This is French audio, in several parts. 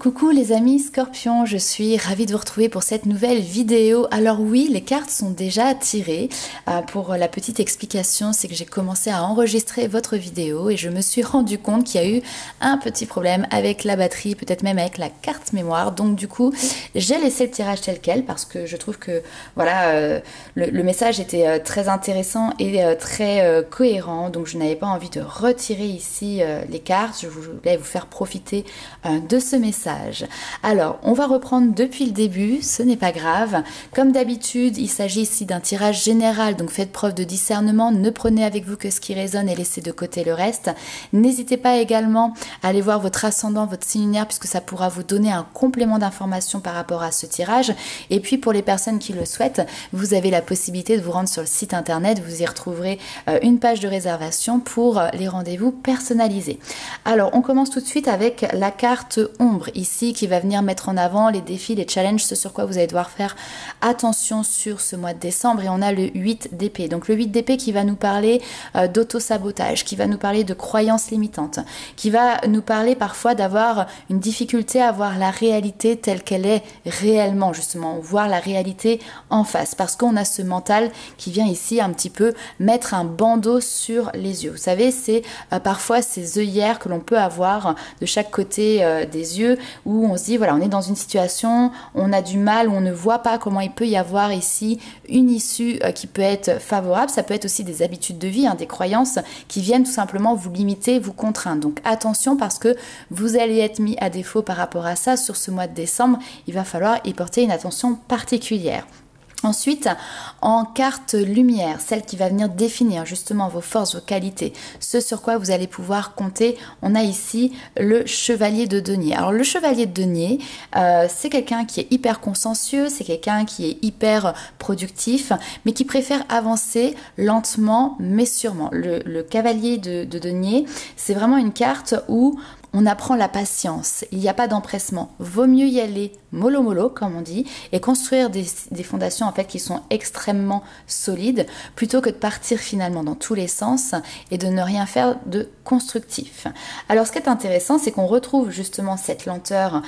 Coucou les amis Scorpions, je suis ravie de vous retrouver pour cette nouvelle vidéo. Alors oui, les cartes sont déjà tirées. Pour la petite explication, c'est que j'ai commencé à enregistrer votre vidéo et je me suis rendu compte qu'il y a eu un petit problème avec la batterie, peut-être même avec la carte mémoire. Donc du coup, j'ai laissé le tirage tel quel parce que je trouve que voilà, le message était très intéressant et très cohérent. Donc je n'avais pas envie de retirer ici les cartes. Je voulais vous faire profiter de ce message. Alors, on va reprendre depuis le début, ce n'est pas grave. Comme d'habitude, il s'agit ici d'un tirage général, donc faites preuve de discernement, ne prenez avec vous que ce qui résonne et laissez de côté le reste. N'hésitez pas également à aller voir votre ascendant, votre signe lunaire, puisque ça pourra vous donner un complément d'information par rapport à ce tirage. Et puis pour les personnes qui le souhaitent, vous avez la possibilité de vous rendre sur le site internet, vous y retrouverez une page de réservation pour les rendez-vous personnalisés. Alors, on commence tout de suite avec la carte ombre ici qui va venir mettre en avant les défis, les challenges, ce sur quoi vous allez devoir faire attention sur ce mois de décembre. Et on a le 8 d'épée. Donc le 8 d'épée qui va nous parler d'auto-sabotage, qui va nous parler de croyances limitantes, qui va nous parler parfois d'avoir une difficulté à voir la réalité telle qu'elle est réellement, justement, voir la réalité en face. Parce qu'on a ce mental qui vient ici un petit peu mettre un bandeau sur les yeux. Vous savez, c'est parfois ces œillères que l'on peut avoir de chaque côté des yeux, où on se dit voilà, on est dans une situation, on a du mal, où on ne voit pas comment il peut y avoir ici une issue qui peut être favorable. Ça peut être aussi des habitudes de vie, des croyances qui viennent tout simplement vous limiter, vous contraindre. Donc attention, parce que vous allez être mis à défaut par rapport à ça sur ce mois de décembre. Il va falloir y porter une attention particulière. Ensuite, en carte lumière, celle qui va venir définir justement vos forces, vos qualités, ce sur quoi vous allez pouvoir compter, on a ici le chevalier de denier. Alors le chevalier de denier, c'est quelqu'un qui est hyper consciencieux, c'est quelqu'un qui est hyper productif, mais qui préfère avancer lentement mais sûrement. Le cavalier de denier, c'est vraiment une carte où on apprend la patience, il n'y a pas d'empressement. Vaut mieux y aller mollo mollo, comme on dit, et construire des fondations en fait qui sont extrêmement solides, plutôt que de partir finalement dans tous les sens et de ne rien faire de constructif. Alors ce qui est intéressant, c'est qu'on retrouve justement cette lenteur,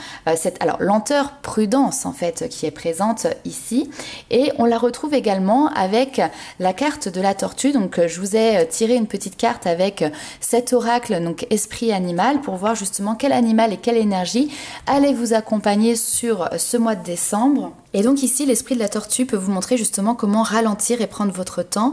lenteur prudence en fait qui est présente ici, et on la retrouve également avec la carte de la tortue. Donc je vous ai tiré une petite carte avec cet oracle, donc esprit animal, pour voir justement quel animal et quelle énergie allait vous accompagner sur ce mois de décembre. Et donc ici, l'esprit de la tortue peut vous montrer justement comment ralentir et prendre votre temps.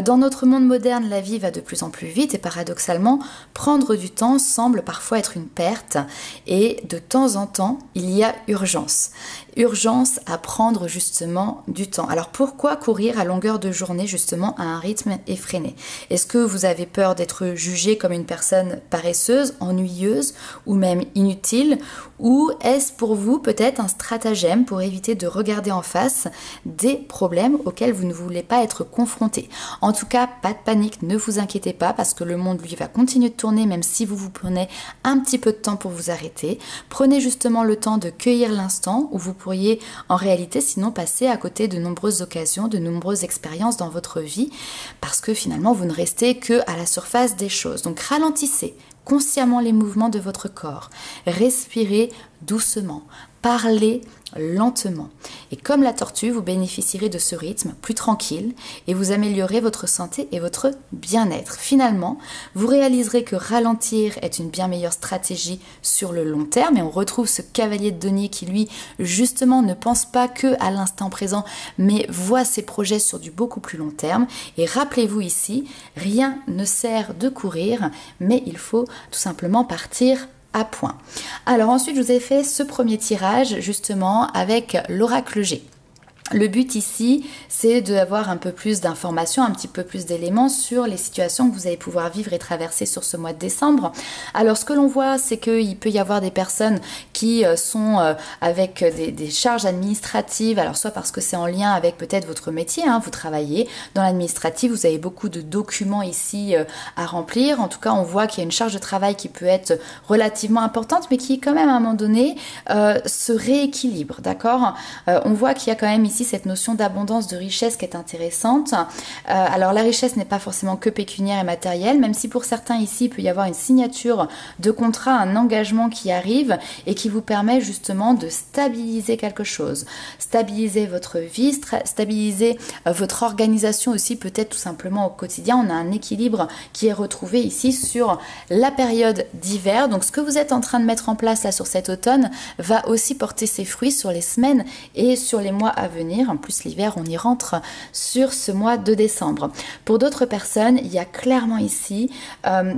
Dans notre monde moderne, la vie va de plus en plus vite et paradoxalement, prendre du temps semble parfois être une perte. Et de temps en temps, il y a urgence. Urgence à prendre justement du temps. Alors pourquoi courir à longueur de journée justement à un rythme effréné? Est-ce que vous avez peur d'être jugé comme une personne paresseuse, ennuyeuse ou même inutile? Ou est-ce pour vous peut-être un stratagème pour éviter de regarder en face des problèmes auxquels vous ne voulez pas être confronté? En tout cas, pas de panique, ne vous inquiétez pas, parce que le monde lui va continuer de tourner même si vous prenez un petit peu de temps pour vous arrêter. Prenez justement le temps de cueillir l'instant où vous pourriez en réalité sinon passer à côté de nombreuses occasions, de nombreuses expériences dans votre vie, parce que finalement vous ne restez que à la surface des choses. Donc ralentissez consciemment les mouvements de votre corps, respirez doucement, parlez lentement. Et comme la tortue, vous bénéficierez de ce rythme plus tranquille et vous améliorerez votre santé et votre bien-être. Finalement, vous réaliserez que ralentir est une bien meilleure stratégie sur le long terme, et on retrouve ce cavalier de denier qui, lui, justement, ne pense pas que à l'instant présent, mais voit ses projets sur du beaucoup plus long terme. Et rappelez-vous ici, rien ne sert de courir, mais il faut tout simplement partir à point. Alors ensuite, je vous ai fait ce premier tirage justement avec l'oracle G. Le but ici, c'est d'avoir un peu plus d'informations, un petit peu plus d'éléments sur les situations que vous allez pouvoir vivre et traverser sur ce mois de décembre. Alors, ce que l'on voit, c'est qu'il peut y avoir des personnes qui sont avec des charges administratives, alors soit parce que c'est en lien avec peut-être votre métier, vous travaillez dans l'administratif, vous avez beaucoup de documents ici à remplir. En tout cas, on voit qu'il y a une charge de travail qui peut être relativement importante, mais qui quand même à un moment donné se rééquilibre, d'accord? On voit qu'il y a quand même ici ici cette notion d'abondance, de richesse qui est intéressante. Alors la richesse n'est pas forcément que pécuniaire et matérielle, même si pour certains ici il peut y avoir une signature de contrat, un engagement qui arrive et qui vous permet justement de stabiliser quelque chose, stabiliser votre vie, stabiliser votre organisation aussi, peut-être tout simplement au quotidien. On a un équilibre qui est retrouvé ici sur la période d'hiver. Donc ce que vous êtes en train de mettre en place là sur cet automne va aussi porter ses fruits sur les semaines et sur les mois à venir. En plus l'hiver, on y rentre sur ce mois de décembre. Pour d'autres personnes, il y a clairement ici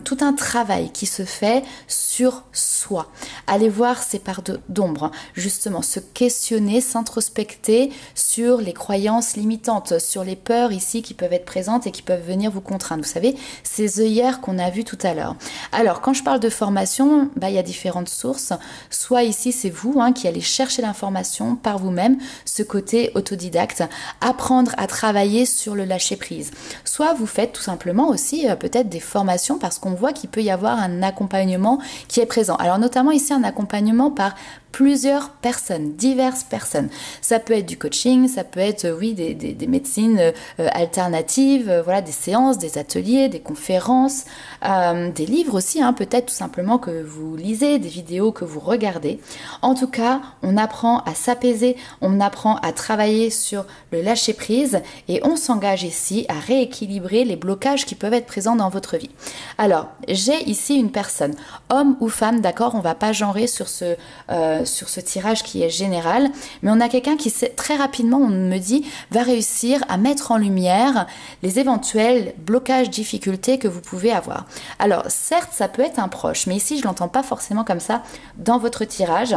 tout un travail qui se fait sur soi. Allez voir ces parts d'ombre, justement se questionner, s'introspecter sur les croyances limitantes, sur les peurs ici qui peuvent être présentes et qui peuvent venir vous contraindre. Vous savez, ces œillères qu'on a vues tout à l'heure. Alors, quand je parle de formation, il y a différentes sources. Soit ici, c'est vous qui allez chercher l'information par vous-même, ce côté autodidacte, apprendre à travailler sur le lâcher-prise. Soit vous faites tout simplement aussi peut-être des formations parce qu'on voit qu'il peut y avoir un accompagnement qui est présent. Alors, notamment ici, un accompagnement par plusieurs personnes, diverses personnes. Ça peut être du coaching, ça peut être, oui, des médecines alternatives, voilà, des séances, des ateliers, des conférences, des livres aussi, peut-être tout simplement que vous lisez, des vidéos que vous regardez. En tout cas, on apprend à s'apaiser, on apprend à travailler sur le lâcher-prise et on s'engage ici à rééquilibrer les blocages qui peuvent être présents dans votre vie. Alors, j'ai ici une personne, homme ou femme, d'accord, on va pas genrer sur ce tirage qui est général, mais on a quelqu'un qui très rapidement, on me dit, va réussir à mettre en lumière les éventuels blocages, difficultés que vous pouvez avoir. Alors certes, ça peut être un proche, mais ici je l'entends pas forcément comme ça dans votre tirage.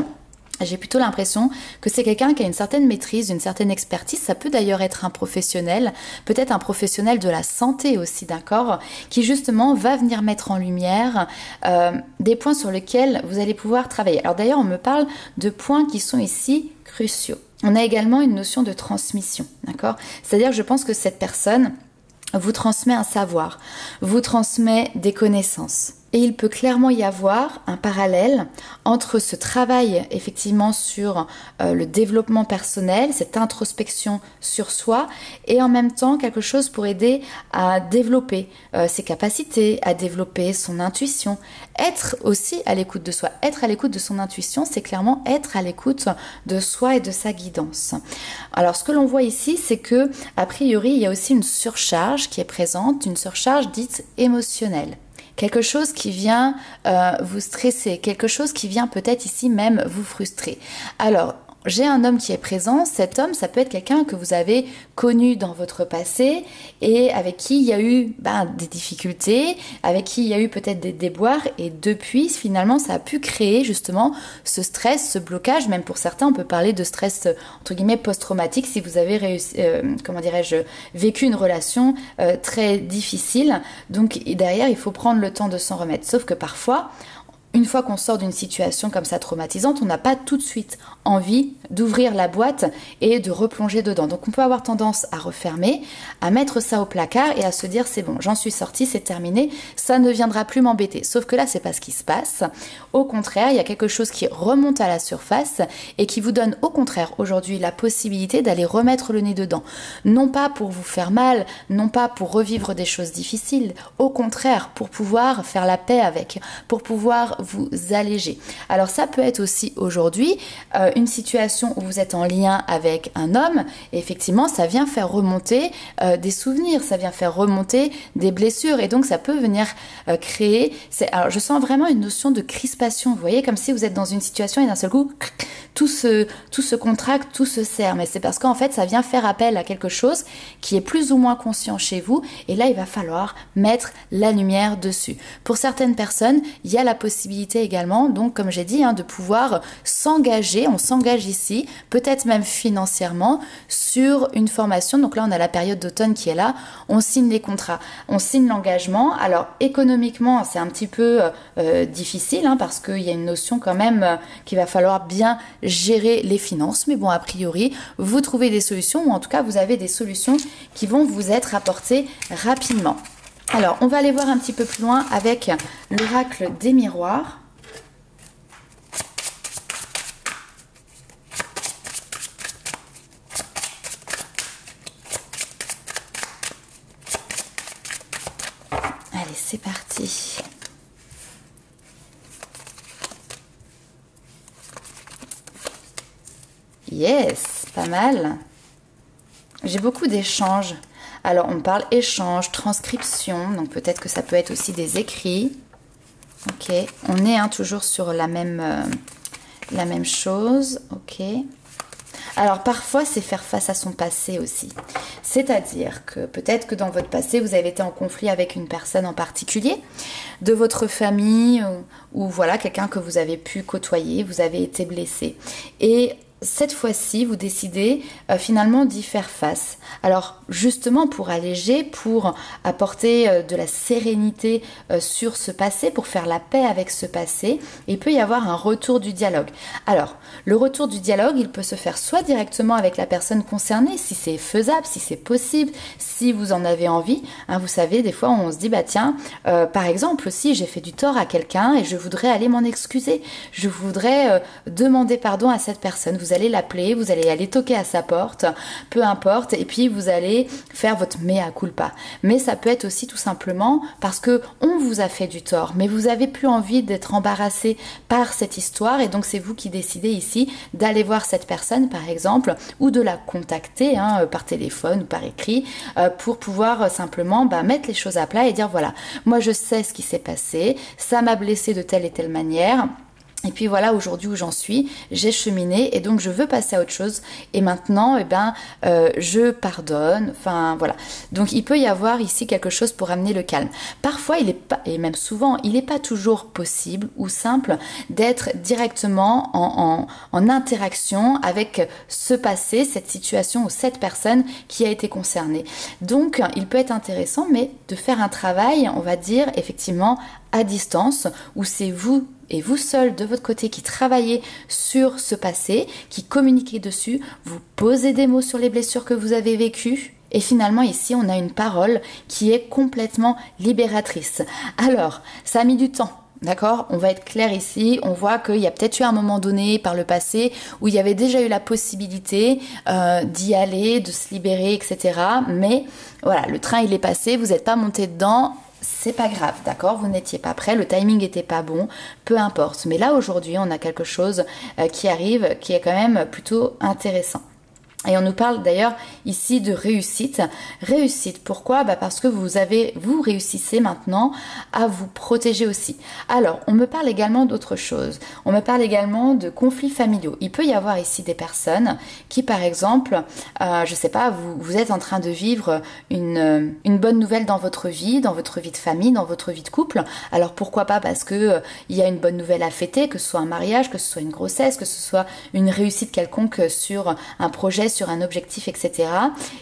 J'ai plutôt l'impression que c'est quelqu'un qui a une certaine maîtrise, une certaine expertise. Ça peut d'ailleurs être un professionnel, peut-être un professionnel de la santé aussi, d'accord, qui justement va venir mettre en lumière des points sur lesquels vous allez pouvoir travailler. Alors d'ailleurs, on me parle de points qui sont ici cruciaux. On a également une notion de transmission, d'accord? C'est-à-dire que je pense que cette personne vous transmet un savoir, vous transmet des connaissances. Et il peut clairement y avoir un parallèle entre ce travail effectivement sur le développement personnel, cette introspection sur soi, et en même temps quelque chose pour aider à développer ses capacités, à développer son intuition, être aussi à l'écoute de soi. Être à l'écoute de son intuition, c'est clairement être à l'écoute de soi et de sa guidance. Alors ce que l'on voit ici, c'est que a priori, il y a aussi une surcharge qui est présente, une surcharge dite émotionnelle. Quelque chose qui vient vous stresser, quelque chose qui vient peut-être ici même vous frustrer. Alors, j'ai un homme qui est présent. Cet homme, ça peut être quelqu'un que vous avez connu dans votre passé et avec qui il y a eu des difficultés, avec qui il y a eu peut-être des déboires et depuis, finalement, ça a pu créer justement ce stress, ce blocage. Même pour certains, on peut parler de stress, entre guillemets, post-traumatique si vous avez vécu une relation très difficile. Donc, derrière, il faut prendre le temps de s'en remettre. Sauf que parfois, une fois qu'on sort d'une situation comme ça traumatisante, on n'a pas tout de suite envie d'ouvrir la boîte et de replonger dedans. Donc on peut avoir tendance à refermer, à mettre ça au placard et à se dire c'est bon, j'en suis sortie, c'est terminé, ça ne viendra plus m'embêter. Sauf que là, c'est pas ce qui se passe. Au contraire, il y a quelque chose qui remonte à la surface et qui vous donne au contraire aujourd'hui la possibilité d'aller remettre le nez dedans. Non pas pour vous faire mal, non pas pour revivre des choses difficiles, au contraire pour pouvoir faire la paix avec, pour pouvoir vous alléger. Alors ça peut être aussi aujourd'hui une situation où vous êtes en lien avec un homme et effectivement ça vient faire remonter des souvenirs, ça vient faire remonter des blessures et donc ça peut venir créer, alors je sens vraiment une notion de crispation, vous voyez, comme si vous êtes dans une situation et d'un seul coup tout se contracte, tout se serre, mais c'est parce qu'en fait ça vient faire appel à quelque chose qui est plus ou moins conscient chez vous et là il va falloir mettre la lumière dessus. Pour certaines personnes, il y a la possibilité également, donc comme j'ai dit, de pouvoir s'engager, on s'engage ici, peut-être même financièrement, sur une formation. Donc là, on a la période d'automne qui est là, on signe les contrats, on signe l'engagement. Alors économiquement, c'est un petit peu difficile, parce qu'il y a une notion quand même qu'il va falloir bien gérer les finances, mais bon, a priori, vous trouvez des solutions, ou en tout cas, vous avez des solutions qui vont vous être apportées rapidement. Alors, on va aller voir un petit peu plus loin avec l'oracle des miroirs. c'est parti. Yes, pas mal. J'ai beaucoup d'échanges. Alors, on parle échange, transcription, donc peut-être que ça peut être aussi des écrits. Ok, on est toujours sur la même chose. Ok. Alors, parfois, c'est faire face à son passé aussi. C'est-à-dire que peut-être que dans votre passé, vous avez été en conflit avec une personne en particulier, de votre famille, ou voilà, quelqu'un que vous avez pu côtoyer, vous avez été blessé. Et cette fois-ci, vous décidez finalement d'y faire face. Alors, justement, pour alléger, pour apporter de la sérénité sur ce passé, pour faire la paix avec ce passé, il peut y avoir un retour du dialogue. Alors, le retour du dialogue, il peut se faire soit directement avec la personne concernée, si c'est faisable, si c'est possible, si vous en avez envie. Vous savez, des fois, on se dit, bah tiens, par exemple, si j'ai fait du tort à quelqu'un et je voudrais aller m'en excuser, je voudrais demander pardon à cette personne. Vous allez l'appeler, vous allez aller toquer à sa porte, peu importe, et puis vous allez faire votre mea culpa. Mais ça peut être aussi tout simplement parce que on vous a fait du tort, mais vous avez plus envie d'être embarrassé par cette histoire, et donc c'est vous qui décidez ici d'aller voir cette personne, par exemple, ou de la contacter par téléphone ou par écrit, pour pouvoir simplement mettre les choses à plat et dire voilà, moi je sais ce qui s'est passé, ça m'a blessé de telle et telle manière. Et puis voilà, aujourd'hui où j'en suis, j'ai cheminé et donc je veux passer à autre chose. Et maintenant, je pardonne. Enfin voilà. Donc il peut y avoir ici quelque chose pour amener le calme. Parfois, il est pas, et même souvent, il n'est pas toujours possible ou simple d'être directement en interaction avec ce passé, cette situation ou cette personne qui a été concernée. Donc il peut être intéressant, mais de faire un travail, on va dire effectivement à distance, où c'est vous et vous seul de votre côté qui travaillez sur ce passé, qui communiquez dessus, vous posez des mots sur les blessures que vous avez vécues. Et finalement ici on a une parole qui est complètement libératrice. Alors ça a mis du temps. D'accord, on va être clair ici, on voit qu'il y a peut-être eu un moment donné par le passé où il y avait déjà eu la possibilité d'y aller, de se libérer, etc. Mais voilà, le train il est passé, vous n'êtes pas monté dedans. C'est pas grave, d'accord, vous n'étiez pas prêt, le timing était pas bon, peu importe. Mais là aujourd'hui, on a quelque chose qui arrive, qui est quand même plutôt intéressant. Et on nous parle d'ailleurs ici de réussite. Réussite, pourquoi ? Parce que vous réussissez maintenant à vous protéger aussi. Alors, on me parle également d'autre chose. On me parle également de conflits familiaux. Il peut y avoir ici des personnes qui, par exemple, je sais pas, vous êtes en train de vivre une bonne nouvelle dans votre vie de famille, dans votre vie de couple. Alors, pourquoi pas ? Parce que il y a une bonne nouvelle à fêter, que ce soit un mariage, que ce soit une grossesse, que ce soit une réussite quelconque sur un projet, sur un objectif, etc.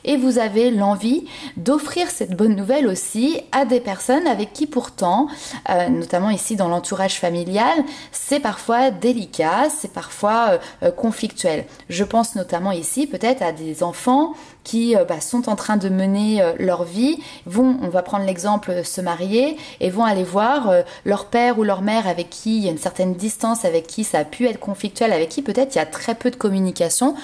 Et vous avez l'envie d'offrir cette bonne nouvelle aussi à des personnes avec qui pourtant, notamment ici dans l'entourage familial, c'est parfois délicat, c'est parfois conflictuel. Je pense notamment ici peut-être à des enfants qui sont en train de mener leur vie, on va prendre l'exemple, se marier et vont aller voir leur père ou leur mère avec qui il y a une certaine distance, avec qui ça a pu être conflictuel, avec qui peut-être il y a très peu de communication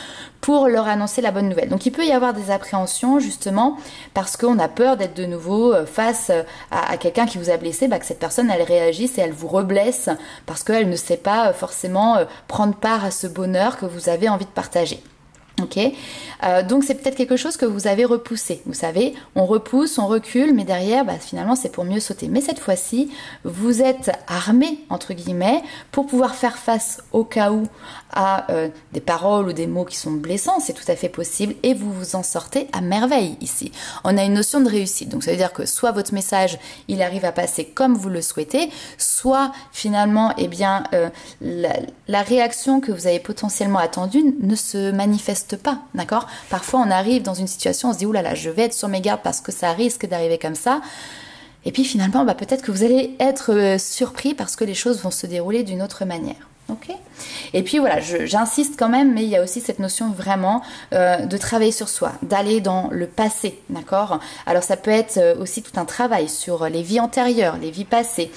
pour leur annoncer la bonne nouvelle. Donc il peut y avoir des appréhensions justement parce qu'on a peur d'être de nouveau face à quelqu'un qui vous a blessé, que cette personne elle réagisse et elle vous reblesse parce qu'elle ne sait pas forcément prendre part à ce bonheur que vous avez envie de partager. Ok, donc c'est peut-être quelque chose que vous avez repoussé. Vous savez, on repousse, on recule, mais derrière, finalement, c'est pour mieux sauter. Mais cette fois-ci, vous êtes armé, entre guillemets, pour pouvoir faire face au cas où à des paroles ou des mots qui sont blessants. C'est tout à fait possible et vous vous en sortez à merveille ici. On a une notion de réussite. Donc ça veut dire que soit votre message, il arrive à passer comme vous le souhaitez, soit finalement, la réaction que vous avez potentiellement attendue ne se manifeste pas, d'accord ? Parfois on arrive dans une situation, on se dit oulala, je vais être sur mes gardes parce que ça risque d'arriver comme ça. Et puis finalement, peut-être que vous allez être surpris parce que les choses vont se dérouler d'une autre manière. Ok. Et puis voilà, j'insiste quand même, mais il y a aussi cette notion vraiment de travailler sur soi, d'aller dans le passé, d'accord? Alors ça peut être aussi tout un travail sur les vies antérieures, les vies passées,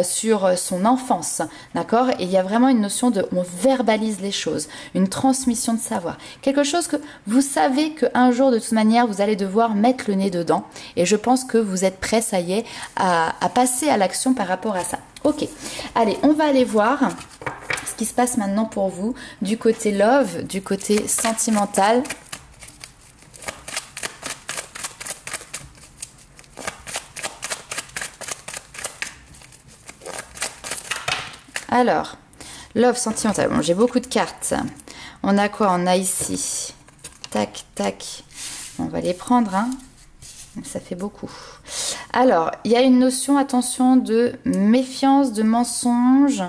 sur son enfance, d'accord? Et il y a vraiment une notion de, on verbalise les choses, une transmission de savoir, quelque chose que vous savez qu'un jour de toute manière vous allez devoir mettre le nez dedans. Et je pense que vous êtes prêts, ça y est, à passer à l'action par rapport à ça. Ok, allez, on va aller voir ce qui se passe maintenant pour vous du côté love, du côté sentimental. Alors, love sentimental. Bon, j'ai beaucoup de cartes. On a quoi? On a ici. Tac, tac. On va les prendre, hein. Ça fait beaucoup. Alors, il y a une notion, attention, de méfiance, de mensonge.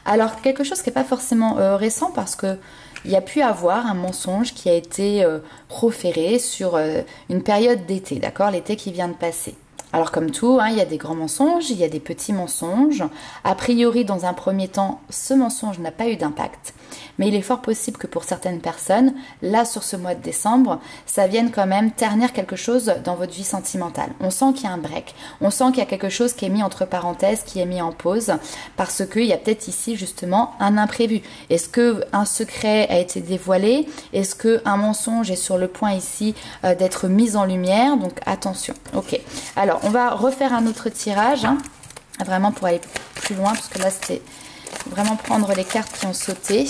Alors, quelque chose qui n'est pas forcément récent parce que il y a pu avoir un mensonge qui a été proféré sur une période d'été, d'accord? L'été qui vient de passer. Alors comme tout, hein, il y a des grands mensonges, il y a des petits mensonges. A priori, dans un premier temps, ce mensonge n'a pas eu d'impact. Mais il est fort possible que pour certaines personnes, là sur ce mois de décembre, ça vienne quand même ternir quelque chose dans votre vie sentimentale. On sent qu'il y a un break, on sent qu'il y a quelque chose qui est mis entre parenthèses, qui est mis en pause, parce qu'il y a peut-être ici justement un imprévu. Est-ce qu'un secret a été dévoilé? Est-ce qu'un mensonge est sur le point ici d'être mis en lumière? Donc attention. Ok. Alors on va refaire un autre tirage, hein, vraiment pour aller plus loin, parce que là c'était vraiment prendre les cartes qui ont sauté.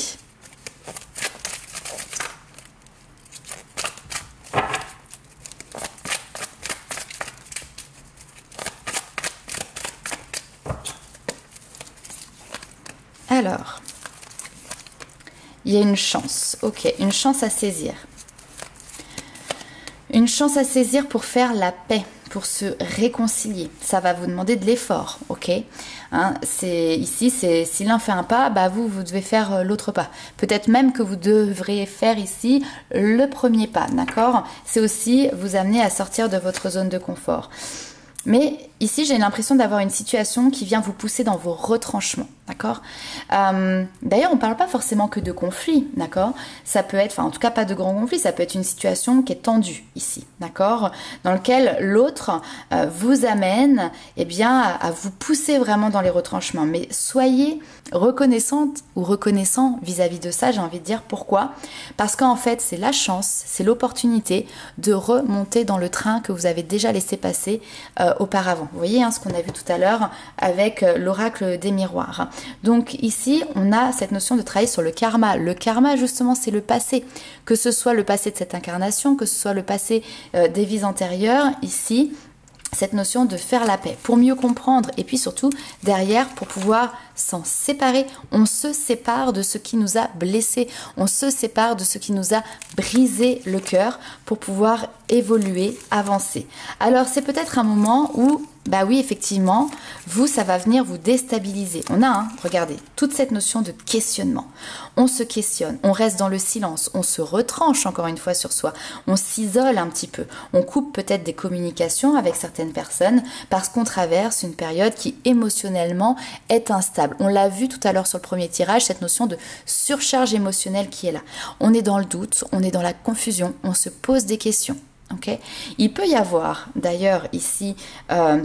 Alors, il y a une chance, ok, une chance à saisir. Une chance à saisir pour faire la paix, pour se réconcilier. Ça va vous demander de l'effort, ok, hein, ici, si l'un fait un pas, bah vous devez faire l'autre pas. Peut-être même que vous devrez faire ici le premier pas, d'accord? C'est aussi vous amener à sortir de votre zone de confort. Mais ici, j'ai l'impression d'avoir une situation qui vient vous pousser dans vos retranchements, d'accord? D'ailleurs, on ne parle pas forcément que de conflit, d'accord? Ça peut être, enfin en tout cas pas de grands conflits, ça peut être une situation qui est tendue ici, d'accord? Dans lequel l'autre vous amène eh bien, à vous pousser vraiment dans les retranchements. Mais soyez reconnaissante ou reconnaissant vis-à-vis de ça, j'ai envie de dire. Pourquoi? Parce qu'en fait, c'est la chance, c'est l'opportunité de remonter dans le train que vous avez déjà laissé passer auparavant. Vous voyez hein, ce qu'on a vu tout à l'heure avec l'oracle des miroirs. Donc ici, on a cette notion de travailler sur le karma. Le karma, justement, c'est le passé. Que ce soit le passé de cette incarnation, que ce soit le passé des vies antérieures, ici, cette notion de faire la paix, pour mieux comprendre et puis surtout derrière pour pouvoir s'en séparer. On se sépare de ce qui nous a blessés, on se sépare de ce qui nous a brisé le cœur pour pouvoir évoluer, avancer. Alors c'est peut-être un moment où, bah oui effectivement, ça va venir vous déstabiliser. On a, hein, regardez, toute cette notion de questionnement. On se questionne, on reste dans le silence, on se retranche encore une fois sur soi, on s'isole un petit peu, on coupe peut-être des communications avec certaines personnes parce qu'on traverse une période qui émotionnellement est instable. On l'a vu tout à l'heure sur le premier tirage, cette notion de surcharge émotionnelle qui est là. On est dans le doute, on est dans la confusion, on se pose des questions. Okay. Il peut y avoir d'ailleurs ici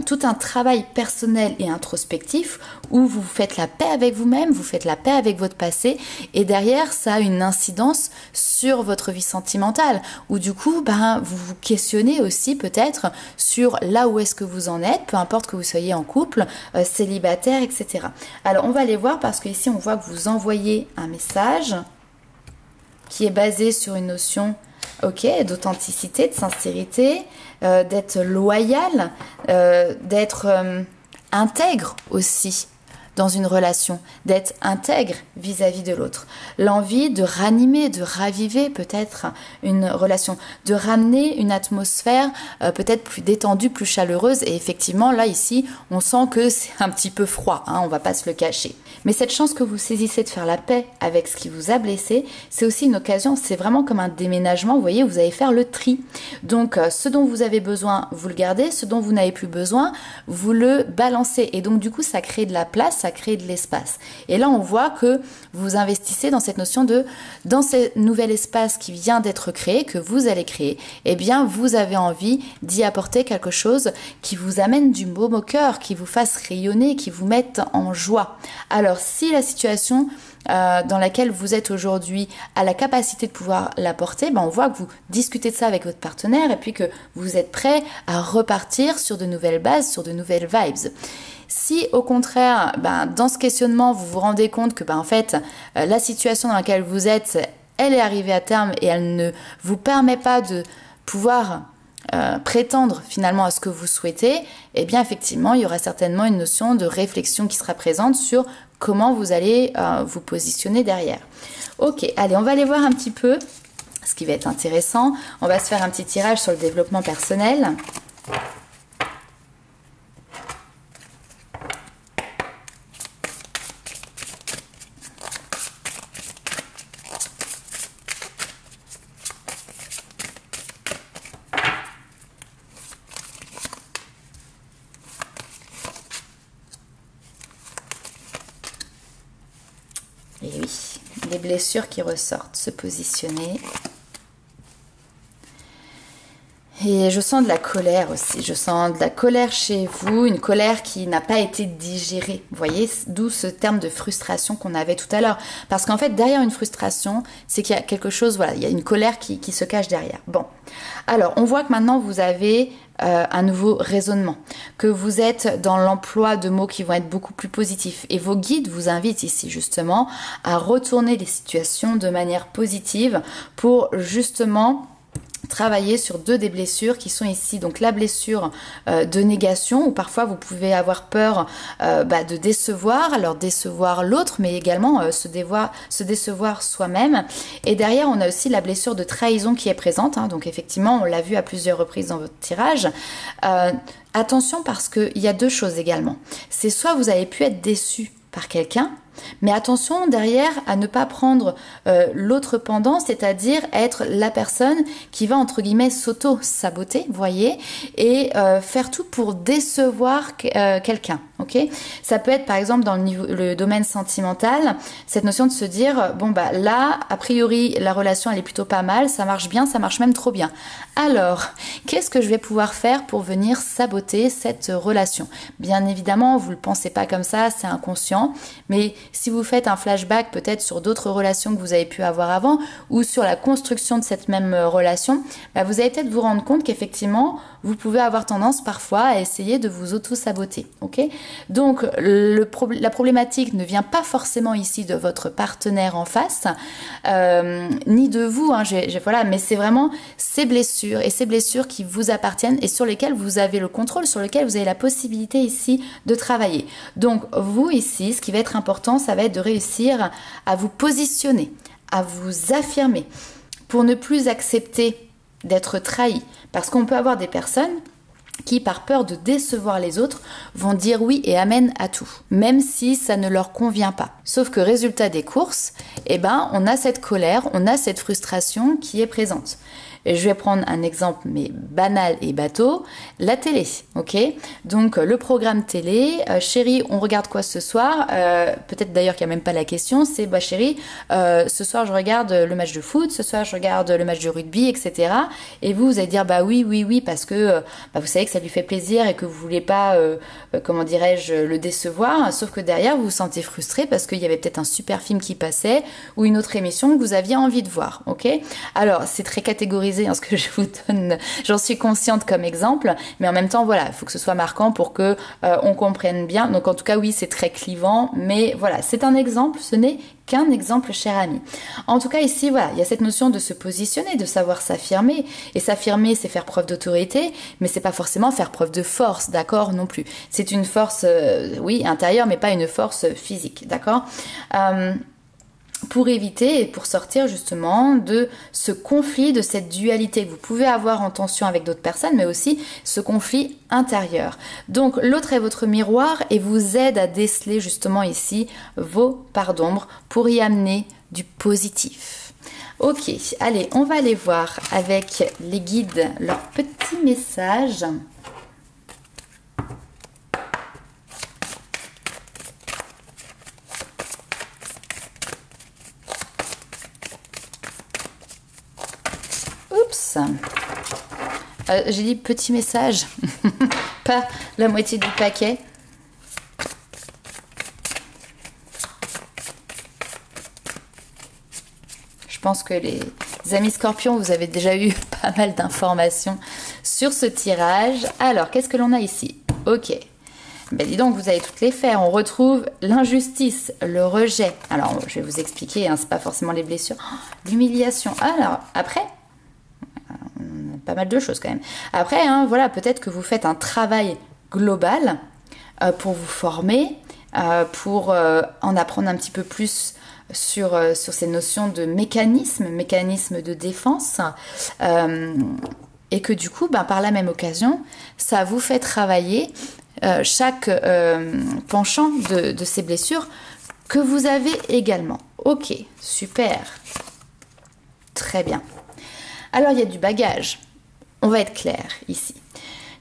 tout un travail personnel et introspectif où vous faites la paix avec vous-même, vous faites la paix avec votre passé et derrière ça a une incidence sur votre vie sentimentale où du coup vous vous questionnez aussi peut-être sur là où est-ce que vous en êtes, peu importe que vous soyez en couple, célibataire, etc. Alors on va aller voir parce qu'ici on voit que vous envoyez un message qui est basé sur une notion d'authenticité, de sincérité, d'être loyal, d'être intègre aussi dans une relation, d'être intègre vis-à-vis de l'autre. L'envie de ranimer, de raviver peut-être une relation, de ramener une atmosphère peut-être plus détendue, plus chaleureuse. Et effectivement, là, ici, on sent que c'est un petit peu froid, hein, on va pas se le cacher. Mais cette chance que vous saisissez de faire la paix avec ce qui vous a blessé, c'est aussi une occasion, c'est vraiment comme un déménagement, vous voyez, vous allez faire le tri. Donc, ce dont vous avez besoin, vous le gardez, ce dont vous n'avez plus besoin, vous le balancez. Et donc, du coup, ça crée de la place ça crée de l'espace. Et là, on voit que vous investissez dans cette notion de, dans ce nouvel espace qui vient d'être créé, que vous allez créer, eh bien, vous avez envie d'y apporter quelque chose qui vous amène du baume au cœur, qui vous fasse rayonner, qui vous mette en joie. Alors, si la situation dans laquelle vous êtes aujourd'hui a la capacité de pouvoir l'apporter, ben on voit que vous discutez de ça avec votre partenaire et puis que vous êtes prêt à repartir sur de nouvelles bases, sur de nouvelles vibes. Si au contraire, ben, dans ce questionnement, vous vous rendez compte que ben, en fait, la situation dans laquelle vous êtes, elle est arrivée à terme et elle ne vous permet pas de pouvoir prétendre finalement à ce que vous souhaitez, eh bien effectivement, il y aura certainement une notion de réflexion qui sera présente sur comment vous allez vous positionner derrière. Ok, allez, on va aller voir un petit peu ce qui va être intéressant. On va se faire un petit tirage sur le développement personnel. Et oui, les blessures qui ressortent, se positionner. Et je sens de la colère aussi, je sens de la colère chez vous, une colère qui n'a pas été digérée. Vous voyez, d'où ce terme de frustration qu'on avait tout à l'heure. Parce qu'en fait, derrière une frustration, c'est qu'il y a quelque chose, voilà, il y a une colère qui se cache derrière. Bon, alors on voit que maintenant vous avez un nouveau raisonnement, que vous êtes dans l'emploi de mots qui vont être beaucoup plus positifs. Et vos guides vous invitent ici justement à retourner les situations de manière positive pour justement travailler sur deux des blessures qui sont ici. Donc la blessure de négation, où parfois vous pouvez avoir peur de décevoir, alors décevoir l'autre, mais également se décevoir soi-même. Et derrière, on a aussi la blessure de trahison qui est présente. Hein. Donc effectivement, on l'a vu à plusieurs reprises dans votre tirage. Attention, parce qu'il y a deux choses également. C'est soit vous avez pu être déçu par quelqu'un, mais attention derrière à ne pas prendre l'autre pendant, c'est-à-dire être la personne qui va entre guillemets s'auto-saboter, voyez, et faire tout pour décevoir quelqu'un, ok? Ça peut être par exemple dans le domaine sentimental, cette notion de se dire, bon bah là, a priori, la relation elle est plutôt pas mal, ça marche bien, ça marche même trop bien. Alors, qu'est-ce que je vais pouvoir faire pour venir saboter cette relation? Bien évidemment, vous ne le pensez pas comme ça, c'est inconscient, mais si vous faites un flashback peut-être sur d'autres relations que vous avez pu avoir avant ou sur la construction de cette même relation, bah vous allez peut-être vous rendre compte qu'effectivement, vous pouvez avoir tendance parfois à essayer de vous auto-saboter. Okay, donc, la problématique ne vient pas forcément ici de votre partenaire en face, ni de vous, hein, voilà, mais c'est vraiment ces blessures et ces blessures qui vous appartiennent et sur lesquelles vous avez le contrôle, sur lesquelles vous avez la possibilité ici de travailler. Donc, vous ici, ce qui va être important, ça va être de réussir à vous positionner, à vous affirmer pour ne plus accepter d'être trahi. Parce qu'on peut avoir des personnes qui, par peur de décevoir les autres, vont dire oui et amen à tout, même si ça ne leur convient pas. Sauf que résultat des courses, eh ben, on a cette colère, on a cette frustration qui est présente. Et je vais prendre un exemple, mais banal et bateau, la télé, ok? Donc, le programme télé, chérie, on regarde quoi ce soir? Peut-être d'ailleurs qu'il n'y a même pas la question, c'est, bah chérie, ce soir je regarde le match de foot, ce soir je regarde le match de rugby, etc. Et vous allez dire, bah oui, parce que vous savez que ça lui fait plaisir et que vous voulez pas, comment dirais-je, le décevoir, sauf que derrière, vous vous sentez frustré parce qu'il y avait peut-être un super film qui passait ou une autre émission que vous aviez envie de voir, ok? Alors, c'est très catégorisé ce que je vous donne, j'en suis consciente comme exemple, mais en même temps, voilà, il faut que ce soit marquant pour que on comprenne bien. Donc en tout cas, oui, c'est très clivant, mais voilà, c'est un exemple, ce n'est qu'un exemple, cher ami. En tout cas, ici, voilà, il y a cette notion de se positionner, de savoir s'affirmer, et s'affirmer, c'est faire preuve d'autorité, mais c'est pas forcément faire preuve de force, d'accord, non plus. C'est une force, oui, intérieure, mais pas une force physique, d'accord? Pour éviter et pour sortir justement de ce conflit, de cette dualité que vous pouvez avoir en tension avec d'autres personnes, mais aussi ce conflit intérieur. Donc l'autre est votre miroir et vous aide à déceler justement ici vos parts d'ombre pour y amener du positif. Ok, allez, on va aller voir avec les guides leurs petits messages. passe. J'ai dit petit message, pas la moitié du paquet. Je pense que les amis scorpions, vous avez déjà eu pas mal d'informations sur ce tirage. Alors, qu'est-ce que l'on a ici? Ok. Ben dis donc, vous allez toutes les faire. On retrouve l'injustice, le rejet. Alors, je vais vous expliquer, hein, c'est pas forcément les blessures. Oh, l'humiliation. Alors, après, pas mal de choses quand même. Après, hein, voilà, peut-être que vous faites un travail global pour vous former, pour en apprendre un petit peu plus sur ces notions de mécanisme de défense. Et que du coup, ben, par la même occasion, ça vous fait travailler chaque penchant de ces blessures que vous avez également. Ok, super. Très bien. Alors, il y a du bagage. On va être clair ici.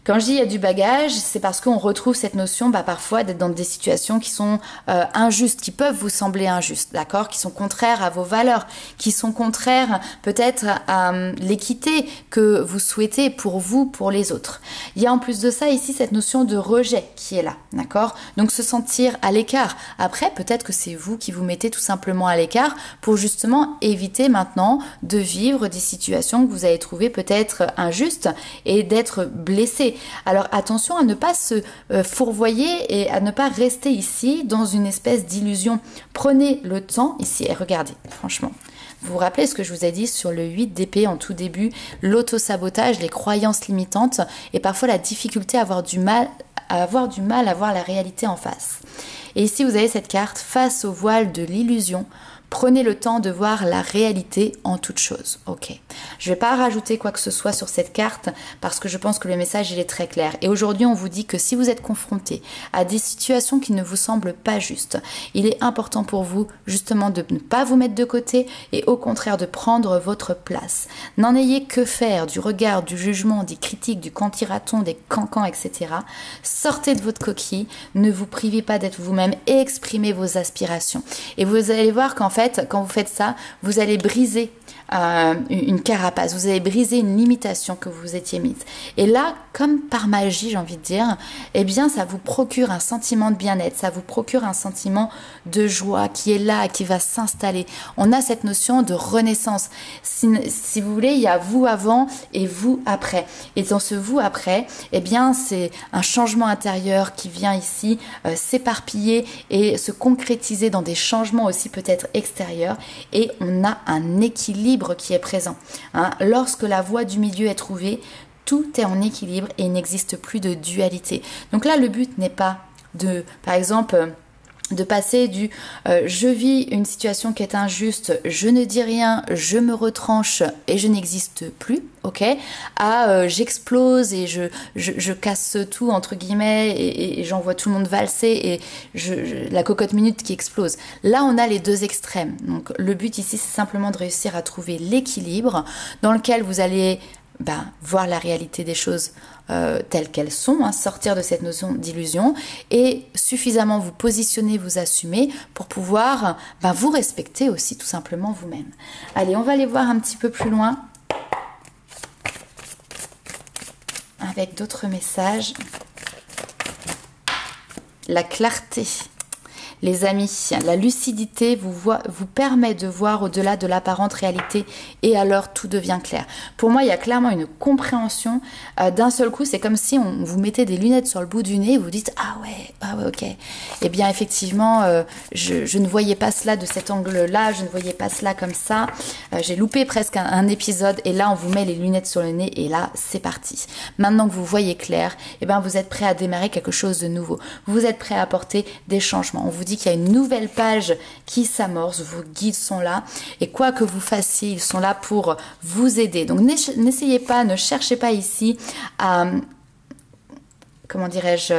Quand je dis il y a du bagage, c'est parce qu'on retrouve cette notion parfois d'être dans des situations qui sont injustes, qui peuvent vous sembler injustes, d'accord, qui sont contraires à vos valeurs, qui sont contraires peut-être à l'équité que vous souhaitez pour vous, pour les autres. Il y a en plus de ça ici cette notion de rejet qui est là, d'accord, donc se sentir à l'écart. Après, peut-être que c'est vous qui vous mettez tout simplement à l'écart pour justement éviter maintenant de vivre des situations que vous avez trouvées peut-être injustes et d'être blessé. Alors attention à ne pas se fourvoyer et à ne pas rester ici dans une espèce d'illusion. Prenez le temps ici et regardez, franchement. Vous vous rappelez ce que je vous ai dit sur le 8 d'épée en tout début, l'auto-sabotage, les croyances limitantes et parfois la difficulté à avoir du mal à voir la réalité en face. Et ici vous avez cette carte face au voile de l'illusion. Prenez le temps de voir la réalité en toute chose. Ok. Je ne vais pas rajouter quoi que ce soit sur cette carte parce que je pense que le message il est très clair. Et aujourd'hui, on vous dit que si vous êtes confronté à des situations qui ne vous semblent pas justes, il est important pour vous justement de ne pas vous mettre de côté et au contraire de prendre votre place. N'en ayez que faire du regard, du jugement, des critiques, du quanti-raton, des cancans, etc. Sortez de votre coquille, ne vous privez pas d'être vous-même et exprimez vos aspirations. Et vous allez voir qu'en fait, quand vous faites ça, vous allez briser une carapace, vous allez briser une limitation que vous étiez mise. Et là, comme par magie, j'ai envie de dire, eh bien, ça vous procure un sentiment de bien-être, ça vous procure un sentiment de joie qui est là, qui va s'installer. On a cette notion de renaissance. Si vous voulez, il y a vous avant et vous après. Et dans ce vous après, eh bien, c'est un changement intérieur qui vient ici s'éparpiller et se concrétiser dans des changements aussi peut-être extérieurs. Et on a un équilibre qui est présent. Hein. Lorsque la voie du milieu est trouvée, tout est en équilibre et il n'existe plus de dualité. Donc là, le but n'est pas de, par exemple, de passer du je vis une situation qui est injuste, je ne dis rien, je me retranche et je n'existe plus, ok, à j'explose et je casse tout entre guillemets et j'envoie tout le monde valser et la cocotte minute qui explose. Là, on a les deux extrêmes. Donc le but ici, c'est simplement de réussir à trouver l'équilibre dans lequel vous allez voir la réalité des choses telles qu'elles sont, hein, sortir de cette notion d'illusion et suffisamment vous positionner, vous assumer pour pouvoir vous respecter aussi tout simplement vous-même. Allez, on va aller voir un petit peu plus loin avec d'autres messages. La clarté. Les amis, la lucidité vous permet de voir au-delà de l'apparente réalité et alors tout devient clair. Pour moi, il y a clairement une compréhension d'un seul coup. C'est comme si on vous mettait des lunettes sur le bout du nez et vous dites « Ah ouais, ok. » Eh bien, effectivement, je ne voyais pas cela de cet angle-là, je ne voyais pas cela comme ça. J'ai loupé presque un épisode et là, on vous met les lunettes sur le nez et là, c'est parti. Maintenant que vous voyez clair, eh bien, vous êtes prêt à démarrer quelque chose de nouveau. Vous êtes prêt à apporter des changements. On vous dit qu'il y a une nouvelle page qui s'amorce, vos guides sont là et quoi que vous fassiez, ils sont là pour vous aider. Donc n'essayez pas, ne cherchez pas ici à, comment dirais-je,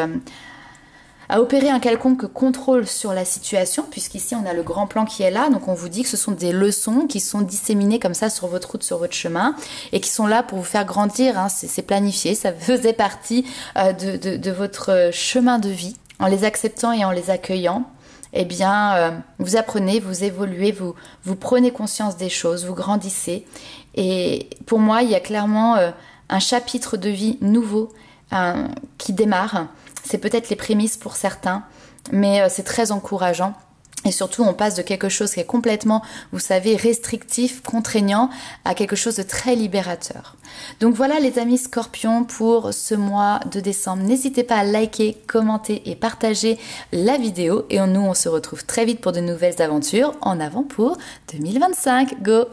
à opérer un quelconque contrôle sur la situation, puisqu'ici on a le grand plan qui est là, donc on vous dit que ce sont des leçons qui sont disséminées comme ça sur votre route, sur votre chemin, et qui sont là pour vous faire grandir, hein. C'est planifié, ça faisait partie de votre chemin de vie. En les acceptant et en les accueillant, eh bien, vous apprenez, vous évoluez, vous prenez conscience des choses, vous grandissez Et pour moi, il y a clairement un chapitre de vie nouveau qui démarre. C'est peut-être les prémices pour certains, mais c'est très encourageant. Et surtout, on passe de quelque chose qui est complètement, vous savez, restrictif, contraignant, à quelque chose de très libérateur. Donc voilà les amis Scorpions pour ce mois de décembre. N'hésitez pas à liker, commenter et partager la vidéo. Et nous, on se retrouve très vite pour de nouvelles aventures. En avant pour 2025. Go!